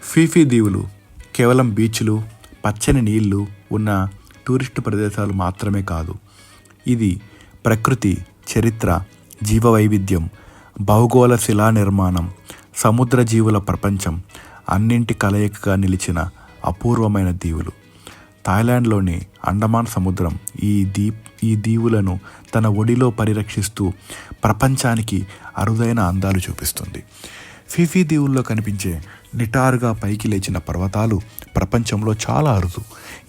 Phi Phi దీవులు కేవలం బీచ్లు, పచ్చని నీళ్లు ఉన్న టూరిస్టు ప్రదేశాలు మాత్రమే కాదు. ఇది ప్రకృతి, చరిత్ర, జీవవైవిధ్యం, భౌగోళ శిలా నిర్మాణం, సముద్ర జీవుల ప్రపంచం అన్నింటి కలయికగా నిలిచిన అపూర్వమైన దీవులు. థాయిలాండ్లోని అండమాన్ సముద్రం ఈ దీవులను తన ఒడిలో పరిరక్షిస్తూ ప్రపంచానికి అరుదైన అందాలు చూపిస్తుంది. ఫీఫీ దీవుల్లో కనిపించే నిటారుగా పైకి లేచిన పర్వతాలు ప్రపంచంలో చాలా అరుదు.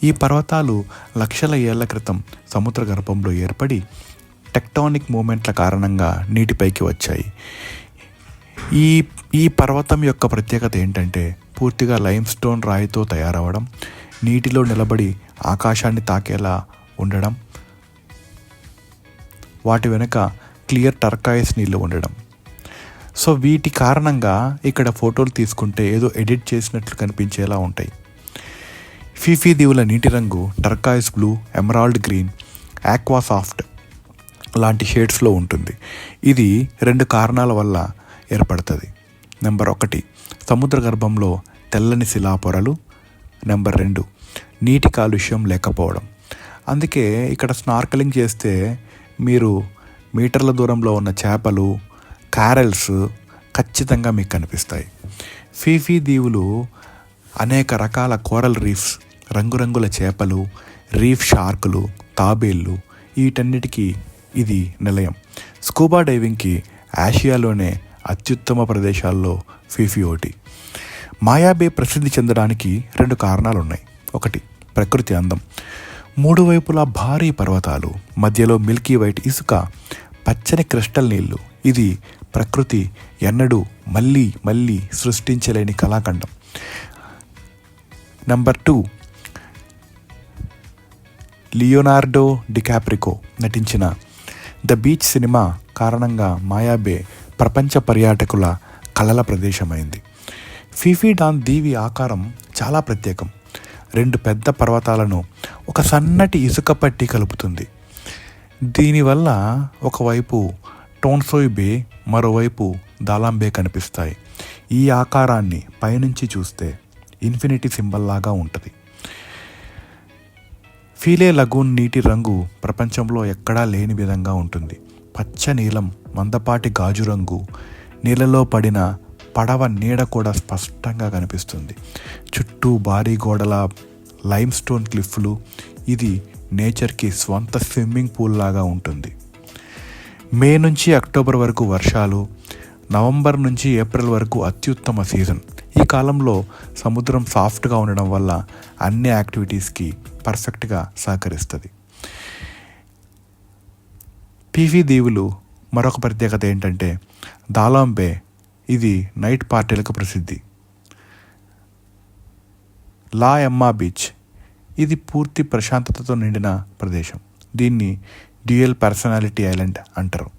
ఈ పర్వతాలు లక్షల ఏళ్ల క్రితం సముద్ర గర్భంలో ఏర్పడి టెక్టానిక్ మూమెంట్ల కారణంగా నీటిపైకి వచ్చాయి. ఈ పర్వతం యొక్క ప్రత్యేకత ఏంటంటే పూర్తిగా లైమ్ స్టోన్ రాయితో తయారవడం, నీటిలో నిలబడి ఆకాశాన్ని తాకేలా ఉండడం, వాటి వెనుక క్లియర్ టర్కాయిస్ నీళ్ళు ఉండడం. సో వీటి కారణంగా ఇక్కడ ఫోటోలు తీసుకుంటే ఏదో ఎడిట్ చేసినట్లు కనిపించేలా ఉంటాయి. ఫీఫీ దీవుల నీటి రంగు turquoise blue, emerald green, aqua soft లాంటి షేడ్స్లో ఉంటుంది. ఇది 2 కారణాల వల్ల ఏర్పడుతుంది. నెంబర్ 1, సముద్ర గర్భంలో తెల్లని శిలా పొరలు. నెంబర్ 2, నీటి కాలుష్యం లేకపోవడం. అందుకే ఇక్కడ స్నార్కలింగ్ చేస్తే మీరు మీటర్ల దూరంలో ఉన్న చేపలు, కారెల్స్ ఖచ్చితంగా మీకు కనిపిస్తాయి. ఫీఫీ దీవులు అనేక రకాల కోరల్ రీఫ్స్, రంగురంగుల చేపలు, రీఫ్ షార్కులు, తాబేళ్ళు వీటన్నిటికీ ఇది నిలయం. స్కూబా డైవింగ్కి ఆసియాలోనే అత్యుత్తమ ప్రదేశాల్లో ఫీఫీ ఒకటి. మాయాబే ప్రసిద్ధి చెందడానికి 2 కారణాలు ఉన్నాయి. 1, ప్రకృతి అందం. 3 వైపులా భారీ పర్వతాలు, మధ్యలో మిల్కీ వైట్ ఇసుక, పచ్చని క్రిస్టల్ నీళ్లు. ఇది ప్రకృతి ఎన్నడూ మళ్ళీ సృష్టించలేని కళాఖండం. నెంబర్ 2, లియోనార్డో డికాప్రికో నటించిన ద బీచ్ సినిమా కారణంగా మాయాబే ప్రపంచ పర్యాటకుల కలల ప్రదేశమైంది. ఫీఫీ డాన్ దీవి ఆకారం చాలా ప్రత్యేకం. 2 పెద్ద పర్వతాలను ఒక సన్నటి ఇసుక పట్టి కలుపుతుంది. దీనివల్ల ఒకవైపు టోన్సోయ్ బే, మరోవైపు దాలాం బే కనిపిస్తాయి. ఈ ఆకారాన్ని పైనుంచి చూస్తే ఇన్ఫినిటీ సింబల్ లాగా ఉంటుంది. ఫీలే లగూన్ నీటి రంగు ప్రపంచంలో ఎక్కడా లేని విధంగా ఉంటుంది. పచ్చ నీలం, మందపాటి గాజు రంగు, నీళ్ళలో పడిన పడవ నీడ కూడా స్పష్టంగా కనిపిస్తుంది. చుట్టూ భారీ గోడల లైమ్ స్టోన్ క్లిఫ్లు. ఇది నేచర్కి స్వంత స్విమ్మింగ్ పూల్ లాగా ఉంటుంది. మే నుంచి అక్టోబర్ వరకు వర్షాలు, నవంబర్ నుంచి ఏప్రిల్ వరకు అత్యుత్తమ సీజన్. ఈ కాలంలో సముద్రం సాఫ్ట్గా ఉండడం వల్ల అన్ని యాక్టివిటీస్కి పర్ఫెక్ట్గా సహకరిస్తుంది. ఫీఫీ దీవులు మరొక ప్రత్యేకత ఏంటంటే దాలాం బే. ఇది నైట్ పార్టీలకు ప్రసిద్ధి. లా ఎమ్మా బీచ్. ఇది పూర్తి ప్రశాంతతతో నిండిన ప్రదేశం. దీన్ని డ్యూయల్ పర్సనాలిటీ ఐలాండ్ అంటారు.